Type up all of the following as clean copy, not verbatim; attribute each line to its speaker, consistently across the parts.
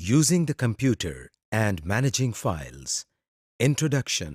Speaker 1: Using the computer and managing files. Introduction.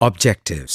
Speaker 1: Objectives.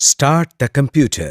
Speaker 1: Start the computer.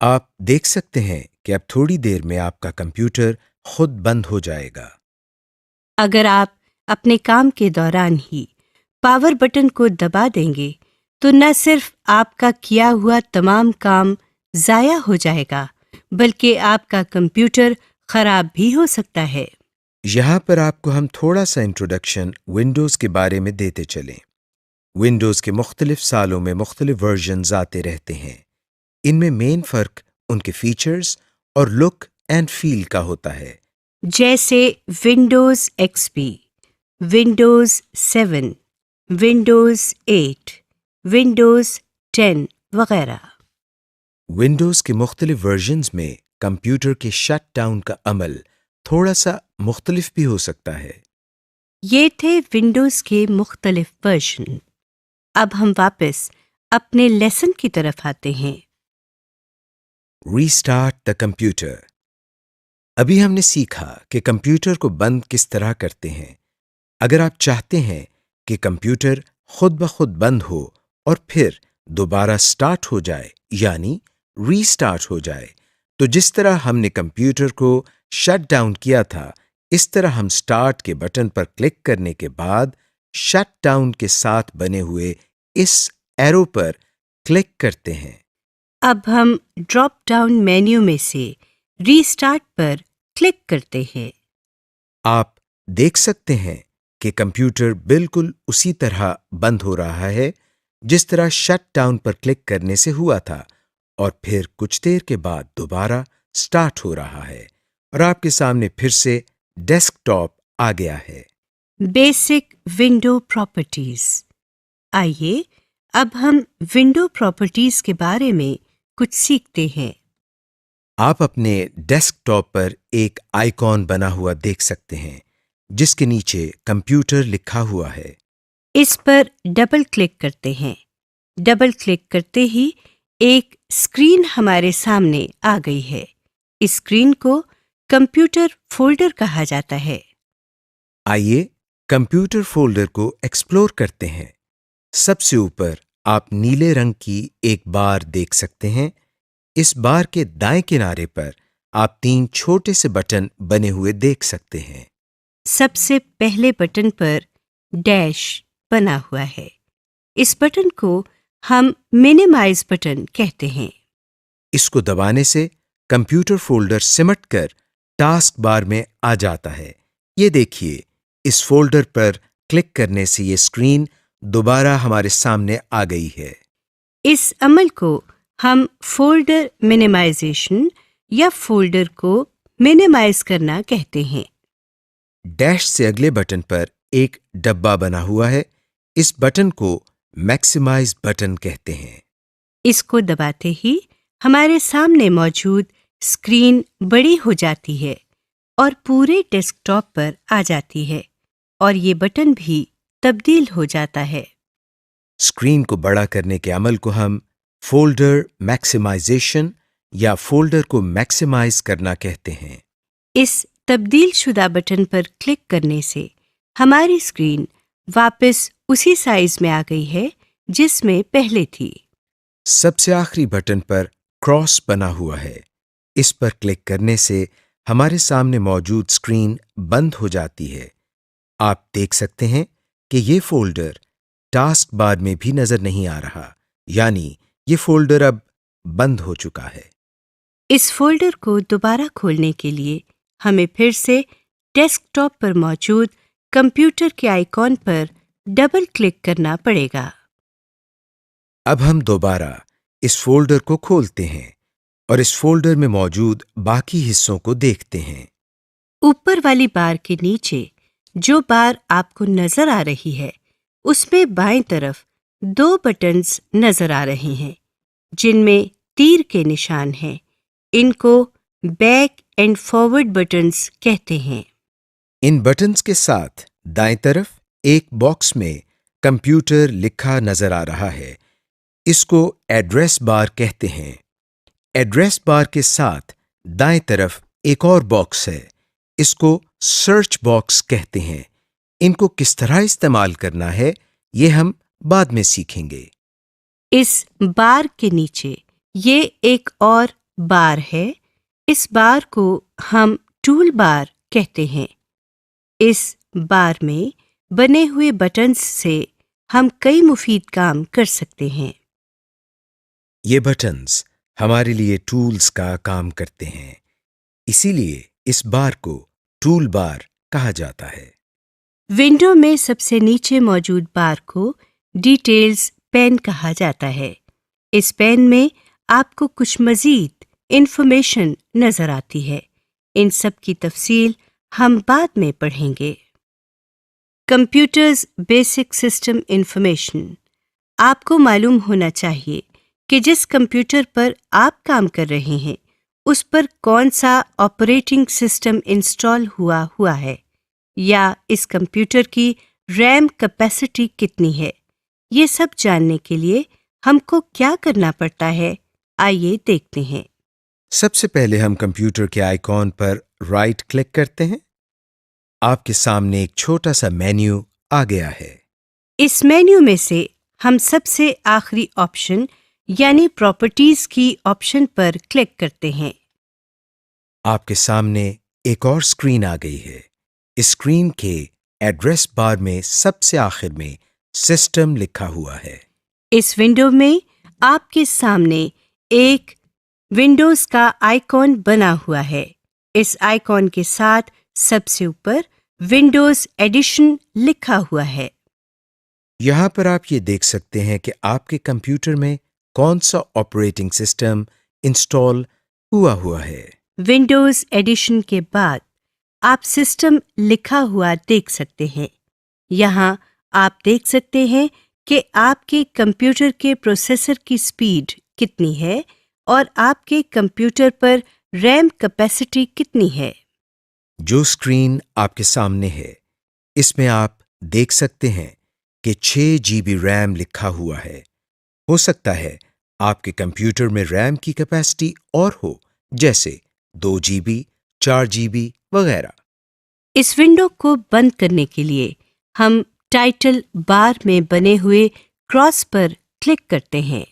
Speaker 1: آپ دیکھ سکتے ہیں کہ اب تھوڑی دیر میں آپ کا کمپیوٹر خود بند ہو جائے گا۔
Speaker 2: اگر آپ اپنے کام کے دوران ہی پاور بٹن کو دبا دیں گے تو نہ صرف آپ کا کیا ہوا تمام کام ضائع ہو جائے گا بلکہ آپ کا کمپیوٹر خراب بھی ہو سکتا ہے۔
Speaker 1: یہاں پر آپ کو ہم تھوڑا سا انٹروڈکشن ونڈوز کے بارے میں دیتے چلیں۔ ونڈوز کے مختلف سالوں میں مختلف ورژنز آتے رہتے ہیں۔ ان میں مین فرق ان کے فیچرز اور لک اینڈ فیل کا ہوتا ہے۔
Speaker 2: جیسے ونڈوز ایکس پی، ونڈوز 7، ونڈوز 8، ونڈوز 10 وغیرہ۔
Speaker 1: ونڈوز کے مختلف ورژنز میں کمپیوٹر کے شٹ ڈاؤن کا عمل تھوڑا سا مختلف بھی ہو سکتا ہے۔
Speaker 2: یہ تھے ونڈوز کے مختلف ورژن۔ اب ہم واپس اپنے لیسن کی طرف آتے ہیں۔
Speaker 1: Restart the computer. ابھی ہم نے سیکھا کہ کمپیوٹر کو بند کس طرح کرتے ہیں۔ اگر آپ چاہتے ہیں کہ کمپیوٹر خود بخود بند ہو اور پھر دوبارہ سٹارٹ ہو جائے یعنی ریسٹارٹ ہو جائے تو جس طرح ہم نے کمپیوٹر کو شٹ ڈاؤن کیا تھا اس طرح ہم سٹارٹ کے بٹن پر کلک کرنے کے بعد شٹ ڈاؤن کے ساتھ بنے ہوئے اس ایرو پر کلک کرتے ہیں۔
Speaker 2: اب ہم ڈراپ ڈاؤن مینیو میں سے ری پر کلک کرتے ہیں۔
Speaker 1: آپ دیکھ سکتے ہیں کہ کمپیوٹر بالکل اسی طرح بند ہو رہا ہے جس طرح شٹ ڈاؤن پر کلک کرنے سے ہوا تھا اور پھر کچھ دیر کے بعد دوبارہ سٹارٹ ہو رہا ہے اور آپ کے سامنے پھر سے ڈیسک ٹاپ آ گیا ہے۔
Speaker 2: Basic window properties. آئیے اب ہم ونڈو پراپرٹیز کے بارے میں کچھ سیکھتے ہیں۔
Speaker 1: آپ اپنے ڈیسک ٹاپ پر ایک آئیکن بنا ہوا دیکھ سکتے ہیں جس کے نیچے کمپیوٹر لکھا ہوا ہے۔
Speaker 2: اس پر ڈبل کلک کرتے ہیں۔ ڈبل کلک کرتے ہی ایک اسکرین ہمارے سامنے آ گئی ہے۔ اس اسکرین کو کمپیوٹر فولڈر کہا جاتا ہے۔
Speaker 1: آئیے کمپیوٹر فولڈر کو ایکسپلور کرتے ہیں۔ سب سے اوپر آپ نیلے رنگ کی ایک بار دیکھ سکتے ہیں۔ اس بار کے دائیں کنارے پر آپ 3 چھوٹے سے بٹن بنے ہوئے دیکھ سکتے ہیں۔
Speaker 2: سب سے پہلے بٹن پر ڈیش بنا ہوا ہے۔ اس بٹن کو ہم مینیمائز بٹن کہتے ہیں۔
Speaker 1: اس کو دبانے سے کمپیوٹر فولڈر سمٹ کر ٹاسک بار میں آ جاتا ہے۔ یہ دیکھیے اس فولڈر پر کلک کرنے سے یہ اسکرین دوبارہ ہمارے سامنے آ گئی ہے۔
Speaker 2: اس عمل کو ہم فولڈر مینیمائزیشن یا فولڈر کو مینیمائز کرنا کہتے ہیں۔
Speaker 1: ڈیش سے اگلے بٹن پر ایک ڈبہ بنا ہوا ہے۔ اس بٹن کو میکسیمائز بٹن کہتے ہیں۔
Speaker 2: اس کو دباتے ہی ہمارے سامنے موجود اسکرین بڑی ہو جاتی ہے اور پورے ڈیسک ٹاپ پر آ جاتی ہے اور یہ بٹن بھی تبدیل ہو جاتا ہے۔
Speaker 1: اسکرین کو بڑا کرنے کے عمل کو ہم فولڈر میکسیمائزیشن یا فولڈر کو میکسیمائز کرنا کہتے ہیں۔
Speaker 2: اس تبدیل شدہ بٹن پر کلک کرنے سے ہماری اسکرین واپس اسی سائز میں آ گئی ہے جس میں پہلے تھی۔
Speaker 1: سب سے آخری بٹن پر کراس بنا ہوا ہے۔ اس پر کلک کرنے سے ہمارے سامنے موجود اسکرین بند ہو جاتی ہے۔ آپ دیکھ سکتے ہیں کہ یہ فولڈر ٹاسک بار میں بھی نظر نہیں آ رہا، یعنی یہ فولڈر اب بند ہو چکا ہے۔
Speaker 2: اس فولڈر کو دوبارہ کھولنے کے لیے ہمیں پھر سے ڈیسک ٹاپ پر موجود کمپیوٹر کے آئیکن پر ڈبل کلک کرنا پڑے گا۔
Speaker 1: اب ہم دوبارہ اس فولڈر کو کھولتے ہیں اور اس فولڈر میں موجود باقی حصوں کو دیکھتے ہیں۔
Speaker 2: اوپر والی بار کے نیچے جو بار آپ کو نظر آ رہی ہے اس میں بائیں طرف 2 بٹنز نظر آ رہے ہیں جن میں تیر کے نشان ہیں۔ ان کو بیک اینڈ فارورڈ بٹنز کہتے ہیں۔
Speaker 1: ان بٹنز کے ساتھ دائیں طرف ایک باکس میں کمپیوٹر لکھا نظر آ رہا ہے۔ اس کو ایڈریس بار کہتے ہیں۔ ایڈریس بار کے ساتھ دائیں طرف ایک اور باکس ہے۔ اس کو سرچ باکس کہتے ہیں۔ ان کو کس طرح استعمال کرنا ہے یہ ہم بعد میں سیکھیں گے۔
Speaker 2: اس بار کے نیچے یہ ایک اور بار ہے. اس بار کو ہم ٹول بار کہتے ہیں. اس بار میں بنے ہوئے بٹنز سے ہم کئی مفید کام کر سکتے ہیں.
Speaker 1: یہ بٹنز ہمارے لیے ٹولز کا کام کرتے ہیں، اسی لیے اس بار کو ٹول بار کہا جاتا ہے.
Speaker 2: ونڈو میں سب سے نیچے موجود بار کو ڈیٹیلز پین کہا جاتا ہے. اس پین میں آپ کو کچھ مزید انفارمیشن نظر آتی ہے. ان سب کی تفصیل ہم بعد میں پڑھیں گے. Computers basic system information. آپ کو معلوم ہونا چاہیے کہ جس کمپیوٹر پر آپ کام کر رہے ہیں اس پر کون سا آپریٹنگ سسٹم انسٹال ہوا ہے، یا اس کمپیوٹر کی ریم کیپیسٹی کتنی ہے. یہ سب جاننے کے لیے ہم کو کیا کرنا پڑتا ہے، آئیے دیکھتے ہیں.
Speaker 1: سب سے پہلے ہم کمپیوٹر کے آئیکن پر رائٹ کلک کرتے ہیں. آپ کے سامنے ایک چھوٹا سا مینیو آ گیا ہے.
Speaker 2: اس مینیو میں سے ہم سب سے آخری آپشن یعنی پراپرٹیز کی آپشن پر کلک کرتے ہیں.
Speaker 1: آپ کے سامنے ایک اور اسکرین آ گئی ہے. اس اسکرین کے ایڈریس بار میں سب سے آخر میں سسٹم لکھا ہوا ہے.
Speaker 2: اس ونڈو میں آپ کے سامنے ایک ونڈوز کا آئیکن بنا ہوا ہے. اس آئیکن کے ساتھ سب سے اوپر ونڈوز ایڈیشن لکھا ہوا ہے.
Speaker 1: یہاں پر آپ یہ دیکھ سکتے ہیں کہ آپ کے کمپیوٹر میں کون سا آپریٹنگ سسٹم انسٹال ہوا ہے.
Speaker 2: ونڈوز ایڈیشن کے بعد آپ سسٹم لکھا ہوا دیکھ سکتے ہیں. یہاں آپ دیکھ سکتے ہیں کہ آپ کے کمپیوٹر کے پروسیسر کی سپیڈ کتنی ہے اور آپ کے کمپیوٹر پر ریم کیپیسٹی کتنی ہے.
Speaker 1: جو اسکرین آپ کے سامنے ہے اس میں آپ دیکھ سکتے ہیں کہ 6 GB ریم لکھا ہوا ہے. ہو سکتا ہے آپ کے کمپیوٹر میں ریم کی کیپیسٹی اور ہو، جیسے 2 GB 4 GB وغیرہ.
Speaker 2: اس ونڈو کو بند کرنے کے لیے ہم ٹائٹل بار میں بنے ہوئے کراس پر کلک کرتے ہیں.